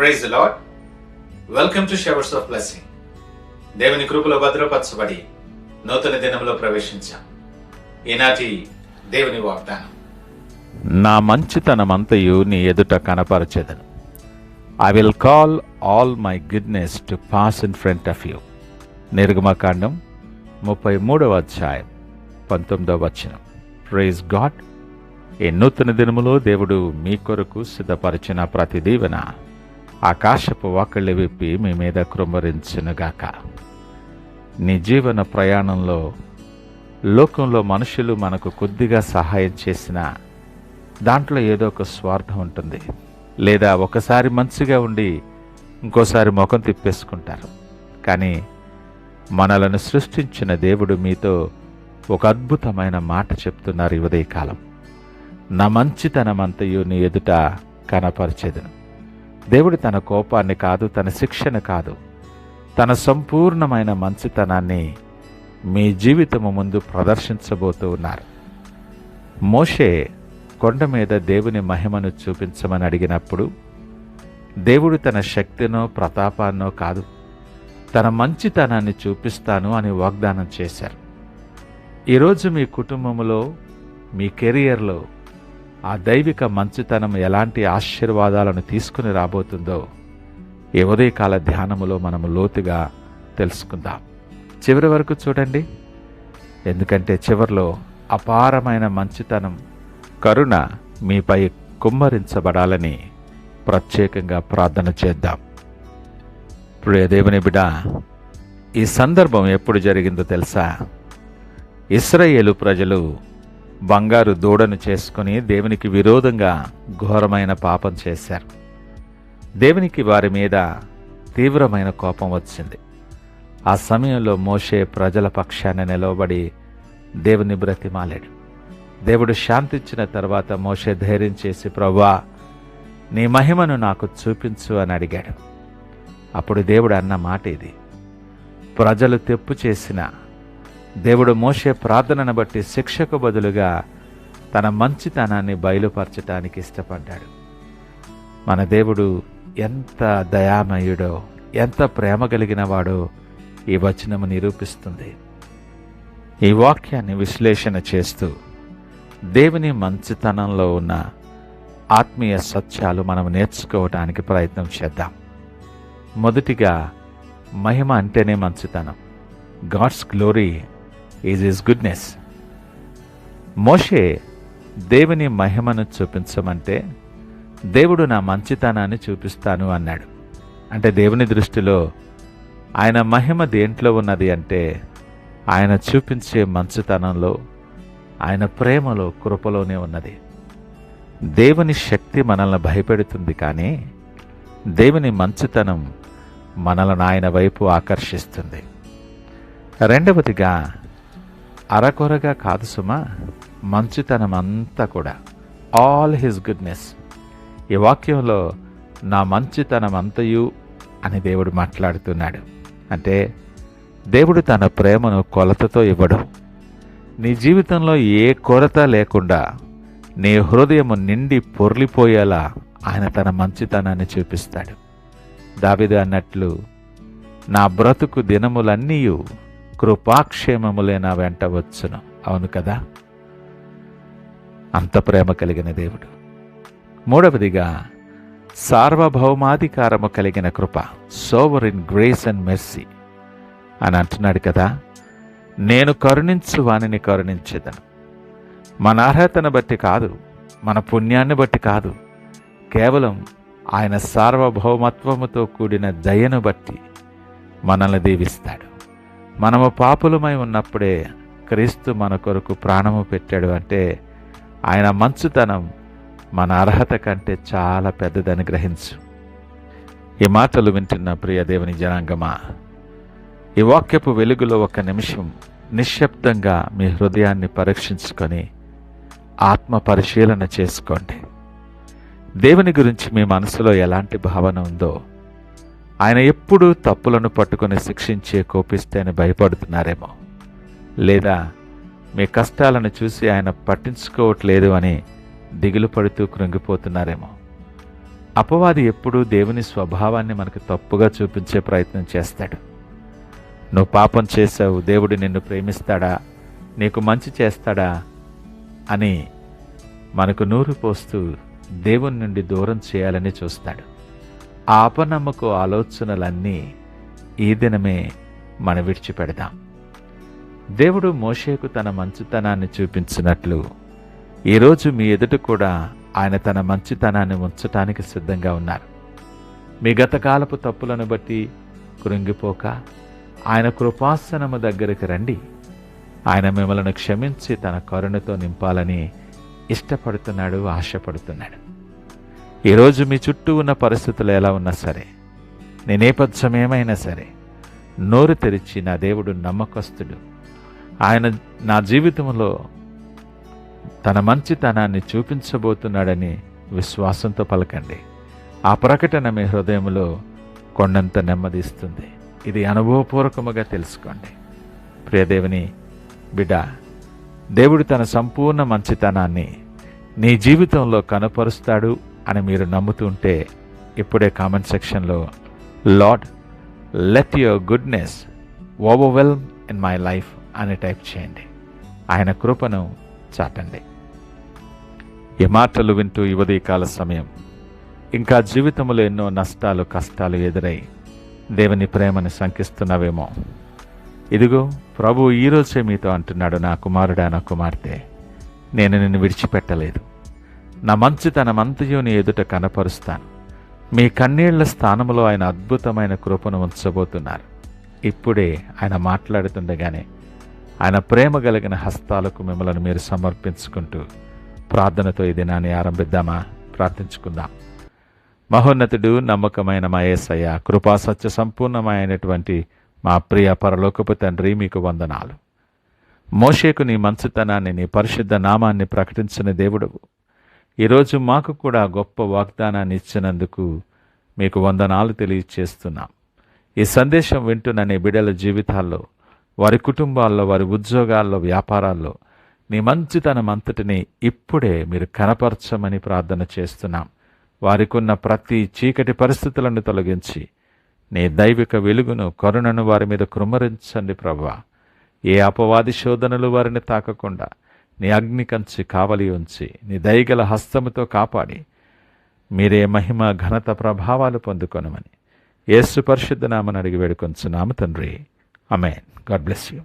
Praise the lord. Welcome to showers of blessing. దేవుని కృపలో భద్రపరచబడి నూతన దినంలో ప్రవేశించాం. ఈనాటి దేవుని వాగ్దానం, నా మంచితనమంతయు నీ ఎదుట కనపరచెదను. I will call all my goodness to pass in front of you. నిర్గమకాండం 33వ అధ్యాయం 19వ వచనం. Praise God. ఈ నూతన దినములో దేవుడు మీ కొరకు సిద్ధపరిచిన ప్రతి దీవెన ఆకాశపు వాకిళ్ళు విప్పి మీ మీద కృమ్మరించునుగాక. నీ జీవన ప్రయాణంలో లోకంలో మనుషులు మనకు కొద్దిగా సహాయం చేసినా దాంట్లో ఏదో ఒక స్వార్థం ఉంటుంది. లేదా ఒకసారి మంచిగా ఉండి ఇంకోసారి ముఖం తిప్పేసుకుంటారు. కానీ మనలను సృష్టించిన దేవుడు మీతో ఒక అద్భుతమైన మాట చెప్తున్నారు ఈ ఉదయకాలం. నా మంచితనమంతయు నీ ఎదుట కనపరిచెదను. దేవుడు తన కోపాన్ని కాదు, తన శిక్షణ కాదు, తన సంపూర్ణమైన మంచితనాన్ని మీ జీవితము ముందు ప్రదర్శించబోతూ ఉన్నారు. మోషే కొండ మీద దేవుని మహిమను చూపించమని అడిగినప్పుడు దేవుడు తన శక్తినో ప్రతాపాన్నో కాదు, తన మంచితనాన్ని చూపిస్తాను అని వాగ్దానం చేశారు. ఈరోజు మీ కుటుంబంలో, మీ కెరియర్లో ఆ దైవిక మంచితనం ఎలాంటి ఆశీర్వాదాలను తీసుకుని రాబోతుందో ఈ ఉదయకాల ధ్యానములో మనము లోతుగా తెలుసుకుందాం. చివరి వరకు చూడండి, ఎందుకంటే చివరిలో అపారమైన మంచితనం, కరుణ మీపై కుమ్మరించబడాలని ప్రత్యేకంగా ప్రార్థన చేద్దాం. ప్రియ దేవుని బిడ్డ, ఈ సందర్భం ఎప్పుడు జరిగిందో తెలుసా? ఇశ్రాయేలు ప్రజలు బంగారు దూడను చేసుకుని దేవునికి విరోధంగా ఘోరమైన పాపం చేశారు. దేవునికి వారి మీద తీవ్రమైన కోపం వచ్చింది. ఆ సమయంలో మోషే ప్రజల పక్షాన నిలవబడి దేవుని బ్రతిమాలాడు. దేవుడు శాంతించిన తర్వాత మోషే ధైర్యం చేసి, ప్రభువా, నీ మహిమను నాకు చూపించు అని అడిగాడు. అప్పుడు దేవుడు అన్న మాట ఇది. ప్రజలు తెప్పు చేసిన దేవుడు మోషే ప్రార్థనను బట్టి శిక్షకు బదులుగా తన మంచితనాన్ని బయలుపరచటానికి ఇష్టపడ్డాడు. మన దేవుడు ఎంత దయామయుడో, ఎంత ప్రేమ కలిగిన వాడో ఈ వచనము నిరూపిస్తుంది. ఈ వాక్యాన్ని విశ్లేషణ చేస్తూ దేవుని మంచితనంలో ఉన్న ఆత్మీయ సత్యాలు మనం నేర్చుకోవటానికి ప్రయత్నం చేద్దాం. మొదటిగా, మహిమ అంటేనే మంచితనం. God's glory is his goodness. మోషే దేవుని మహిమను చూపించమంటే దేవుడు నా మంచితనాన్ని చూపిస్తాను అన్నాడు. అంటే దేవుని దృష్టిలో ఆయన మహిమ దేంట్లో ఉన్నది అంటే ఆయన చూపించే మంచితనంలో, ఆయన ప్రేమలో, కృపలోనే ఉన్నది. దేవుని శక్తి మనల్ని భయపెడుతుంది, కానీ దేవుని మంచితనం మనల్ని ఆయన వైపు ఆకర్షిస్తుంది. రెండవదిగా, అరకొరగా కాదు సుమా, మంచితనం అంతా కూడా, ఆల్ హిస్ గుడ్నెస్. ఈ వాక్యంలో నా మంచితనం అంతయు అని దేవుడు మాట్లాడుతున్నాడు. అంటే దేవుడు తన ప్రేమను కొలతతో ఇవ్వడు. నీ జీవితంలో ఏ కొరత లేకుండా నీ హృదయము నిండి పొర్లిపోయేలా ఆయన తన మంచితనాన్ని చూపిస్తాడు. దావీదు అన్నట్లు, నా బ్రతుకు దినములన్నీయు కృపాక్షేమములే నా వెంట వచ్చును. అవును కదా, అంత ప్రేమ కలిగిన దేవుడు. మూడవదిగా, సార్వభౌమాధికారము కలిగిన కృప, సోవరిన్ గ్రేస్ అండ్ మెర్సీ అని అంటున్నాడు కదా. నేను కరుణించు వానిని కరుణించేదను. మన అర్హతను బట్టి కాదు, మన పుణ్యాన్ని బట్టి కాదు, కేవలం ఆయన సార్వభౌమత్వముతో కూడిన దయను బట్టి మనల్ని దీవిస్తాడు. మనము పాపులమై ఉన్నప్పుడే క్రీస్తు మన కొరకు ప్రాణము పెట్టాడు. అంటే ఆయన మంచుతనం మన అర్హత కంటే చాలా పెద్దదని గ్రహించు. ఈ మాటలు వింటున్న ప్రియ దేవుని జనాంగమా, ఈ వాక్యపు వెలుగులో ఒక నిమిషం నిశ్శబ్దంగా మీ హృదయాన్ని పరీక్షించుకొని ఆత్మ పరిశీలన చేసుకోండి. దేవుని గురించి మీ మనసులో ఎలాంటి భావన ఉందో, ఆయన ఎప్పుడూ తప్పులను పట్టుకొని శిక్షించే కోపిస్తేనే భయపడుతున్నారేమో, లేదా మీ కష్టాలను చూసి ఆయన పట్టించుకోవట్లేదు అని దిగులు పడుతూ కృంగిపోతున్నారేమో. అపవాది ఎప్పుడూ దేవుని స్వభావాన్ని మనకు తప్పుగా చూపించే ప్రయత్నం చేస్తాడు. నువ్వు పాపం చేశావు, దేవుడు నిన్ను ప్రేమిస్తాడా, నీకు మంచి చేస్తాడా అని మనకు నూరు పోస్తూ దేవుని నుండి దూరం చేయాలని చూస్తాడు. ఆ అపనమ్మకు ఆలోచనలన్నీ ఈ దినమే మనం విడిచిపెడదాం. దేవుడు మోషేకు తన మంచితనాన్ని చూపించినట్లు ఈరోజు మీ ఎదుట కూడా ఆయన తన మంచితనాన్ని ఉంచటానికి సిద్ధంగా ఉన్నారు. మీ గతకాలపు తప్పులను బట్టి కృంగిపోక ఆయన కృపాసనము దగ్గరికి రండి. ఆయన మిమ్మల్ని క్షమించి తన కరుణతో నింపాలని ఇష్టపడుతున్నాడు, ఆశపడుతున్నాడు. ఈరోజు మీ చుట్టూ ఉన్న పరిస్థితులు ఎలా ఉన్నా సరే, నీ నేపథ్యం ఏమైనా సరే, నోరు తెరిచి నా దేవుడు నమ్మకస్తుడు, ఆయన నా జీవితంలో తన మంచితనాన్ని చూపించబోతున్నాడని విశ్వాసంతో పలకండి. ఆ ప్రకటన మీ హృదయంలో కొండంత నెమ్మదిస్తుంది. ఇది అనుభవపూర్వకముగా తెలుసుకోండి. ప్రియదేవుని బిడ్డ, దేవుడు తన సంపూర్ణ మంచితనాన్ని నీ జీవితంలో కనపరుస్తాడు అని మీరు నమ్ముతుంటే ఇప్పుడే కామెంట్ సెక్షన్లో lord let your goodness overwhelm in my life అని టైప్ చేయండి. ఆయన కృపను చాటండి. ఈ మాటలు వింటూ ఈ ఉదయకాల సమయం ఇంకా జీవితంలో ఎన్నో నష్టాలు, కష్టాలు ఎదురై దేవుని ప్రేమను శంకిస్తున్నావేమో. ఇదిగో ప్రభు ఈరోజే మీతో అంటున్నాడు, నా కుమారుడా, నా కుమార్తె, నేను నిన్ను విడిచిపెట్టలేదు. నా మంచితనమంతయు నీ ఎదుట కనపరుస్తాను. మీ కన్నీళ్ల స్థానంలో ఆయన అద్భుతమైన కృపను ఉంచబోతున్నారు. ఇప్పుడే ఆయన మాట్లాడుతుండగానే ఆయన ప్రేమ కలిగిన హస్తాలకు మిమ్మల్ని మీరు సమర్పించుకుంటూ ప్రార్థనతో ఈ దినాన్ని ఆరంభిద్దామా? ప్రార్థించుకుందాం. మహోన్నతుడు, నమ్మకమైన మా యేసయ్య, కృపా సత్య సంపూర్ణమైనటువంటి మా ప్రియ పరలోకపు తండ్రి, మీకు వందనాలు. మోషేకు నీ మంచితనాన్ని, నీ పరిశుద్ధ నామాన్ని ప్రకటించిన దేవుడవు. ఈరోజు మాకు కూడా గొప్ప వాగ్దానాన్ని ఇచ్చినందుకు మీకు వందనాలు తెలియచేస్తున్నాం. ఈ సందేశం వింటున్న నీ బిడ్డల జీవితాల్లో, వారి కుటుంబాల్లో, వారి ఉద్యోగాల్లో, వ్యాపారాల్లో నీ మంచితనం అంతటిని ఇప్పుడే మీరు కనపరచమని ప్రార్థన చేస్తున్నాం. వారికున్న ప్రతి చీకటి పరిస్థితులను తొలగించి నీ దైవిక వెలుగును, కరుణను వారి మీద కృమ్మరించండి ప్రభువా. ఏ అపవాది శోధనలు వారిని తాకకుండా నీ అగ్ని కంచి కావలి ఉంచి నీ దయగల హస్తముతో కాపాడి మీరే మహిమ, ఘనత, ప్రభావాలు పొందుకొనమని యేసు పరిశుద్ధ నామమున అడిగి వేడుకొంచున్నాము తండ్రి. ఆమేన్. God bless you.